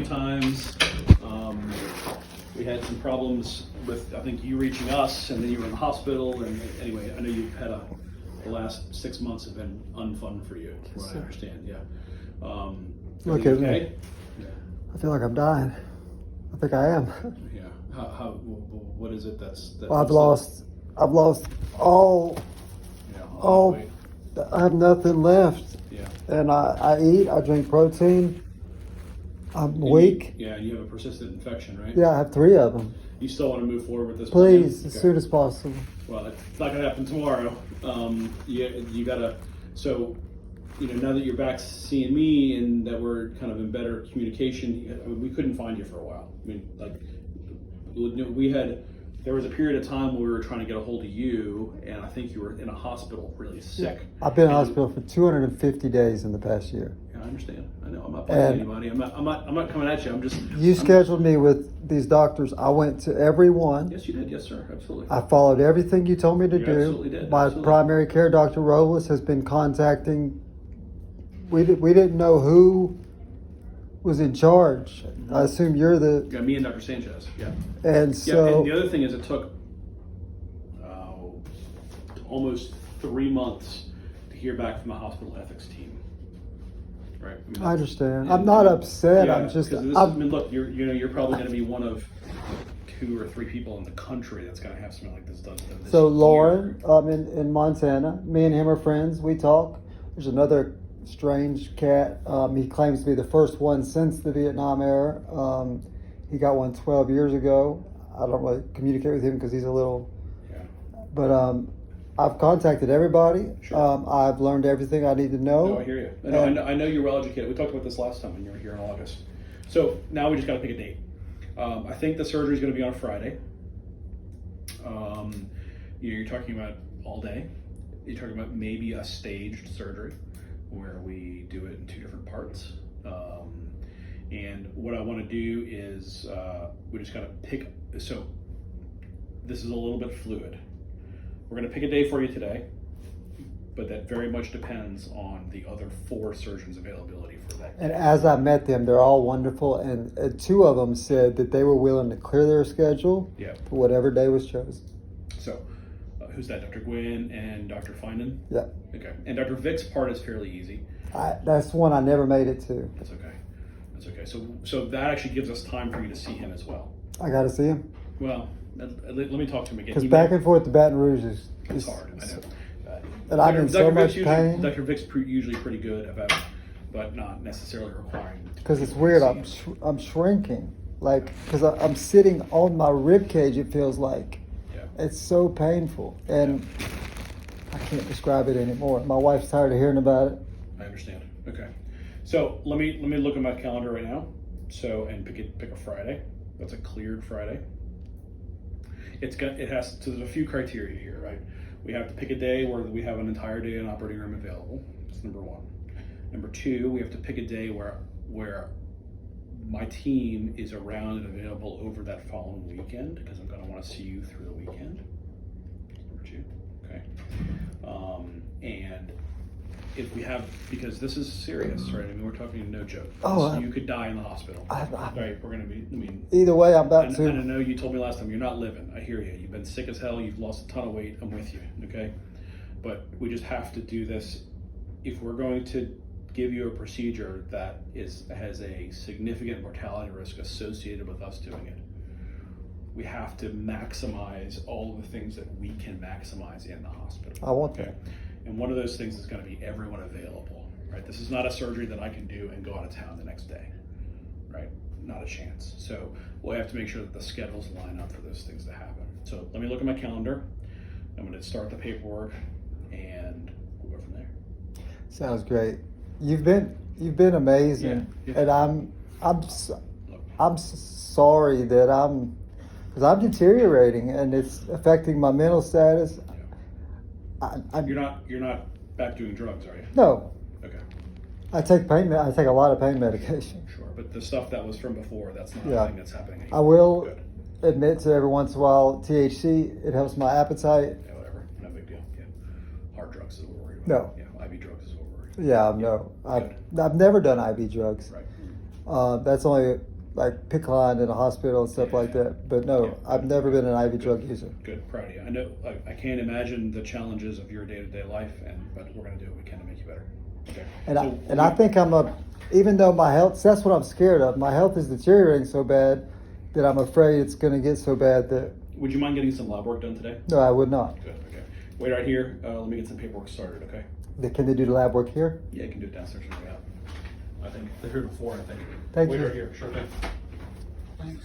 Times. We had some problems with, I think, you reaching us, and then you were in the hospital. And anyway, I know you've had the last 6 months have been unfun for you, from what I understand. Yeah. Look at okay? me. Yeah. I feel like I'm dying. I think I am. Yeah. What is it that's well, I've lost all. Yeah, all. I have nothing left. Yeah. And I eat. I drink protein. I'm weak. You have a persistent infection, right? Yeah, I have 3 of them. You still want to move forward with this? Please, as soon as possible. Well, it's not going to happen tomorrow. You got to. So, now that you're back seeing me and that we're kind of in better communication, we couldn't find you for a while. I mean, there was a period of time where we were trying to get a hold of you, and I think you were in a hospital really sick. Yeah. I've been in hospital for 250 days in the past year. Yeah, I understand. I know. I'm not blaming anybody. I'm not coming at you. You scheduled me with these doctors. I went to every one. Yes, you did. Yes, sir. Absolutely. I followed everything you told me to do. Absolutely did. My Absolutely. primary care, Dr. Robles, has been contacting. We didn't know who was in charge. I assume you're the. Yeah, me and Dr. Sanchez. Yeah. And so. Yeah, and the other thing is, it took almost 3 months to hear back from the hospital ethics team. Right. I understand. I'm not upset. Yeah, I'm just. Look, you're probably going to be one of 2 or 3 people in the country that's going to have something like this done. So Lauren, in Montana, me and him are friends. We talk. There's another strange cat. He claims to be the first one since the Vietnam era. He got one 12 years ago. I don't really communicate with him because he's a little. Yeah. But I've contacted everybody. Sure. I've learned everything I need to know. No, I hear you. I know you're well educated. We talked about this last time when you were here in August. So now we just got to pick a date. I think the surgery is going to be on Friday. You're talking about all day. You're talking about maybe a staged surgery where we do it in 2 different parts. And what I want to do is we just got to pick. So this is a little bit fluid. We're going to pick a day for you today, but that very much depends on the other 4 surgeons' availability for that day. And as I met them, they're all wonderful, and 2 of them said that they were willing to clear their schedule for whatever day was chosen. So, who's that? Dr. Gwynn and Dr. Finan? Yeah. Okay. And Dr. Vick's part is fairly easy. That's one I never made it to. That's okay. That's okay. So that actually gives us time for you to see him as well. I got to see him. Well, let me talk to him again. Because back and forth to Baton Rouge is hard. I know. And I'm in so much pain. Dr. Vick's usually pretty good about, but not necessarily requiring. Because it's weird. I'm shrinking, because I'm sitting on my rib cage. It feels like it's so painful, and I can't describe it anymore. My wife's tired of hearing about it. I understand. Okay, so let me look at my calendar right now. So and pick a Friday. That's a cleared Friday. So there's a few criteria here, right? We have to pick a day where we have an entire day in operating room available. That's number 1. Number 2, we have to pick a day where my team is around and available over that following weekend, because I'm going to want to see you through the weekend. Number 2, okay. And if we have, because this is serious, right? I mean, we're talking no joke. You could die in the hospital. Right? We're going to be. Either way, I'm about to. And I know you told me last time you're not living. I hear you. You've been sick as hell. You've lost a ton of weight. I'm with you. Okay, but we just have to do this. If we're going to give you a procedure that has a significant mortality risk associated with us doing it, we have to maximize all of the things that we can maximize in the hospital. I want that. And one of those things is going to be everyone available, right? This is not a surgery that I can do and go out of town the next day, right? Not a chance. So we'll have to make sure that the schedules line up for those things to happen. So let me look at my calendar. I'm going to start the paperwork, and we'll go from there. Sounds great. You've been amazing, and I'm sorry that because I'm deteriorating and it's affecting my mental status. You're not back doing drugs, are you? No. Okay. I take a lot of pain medication. Sure, but the stuff that was from before, that's not a thing that's happening anymore. I will admit to every once in a while, THC, it helps my appetite. Yeah, whatever. No big deal. Yeah. Hard drugs is what we're worried about. No. Yeah, IV drugs is what we're worried about. Yeah, no. I've never done IV drugs. Right. That's only like PICC line in a hospital and stuff like that. But no, I've never been an IV drug user. Good, proud of you. I know I can't imagine the challenges of your day-to-day life, but we're going to do what we can to make you better. Okay. And I think even though my health, that's what I'm scared of. My health is deteriorating so bad that I'm afraid it's going to get so bad that. Would you mind getting some lab work done today? No, I would not. Good, okay. Wait right here. Let me get some paperwork started, okay? Can they do the lab work here? Yeah, you can do it downstairs on the way out. I think they're here before, I think. Thank Wait you. right here, sure thing. Thanks.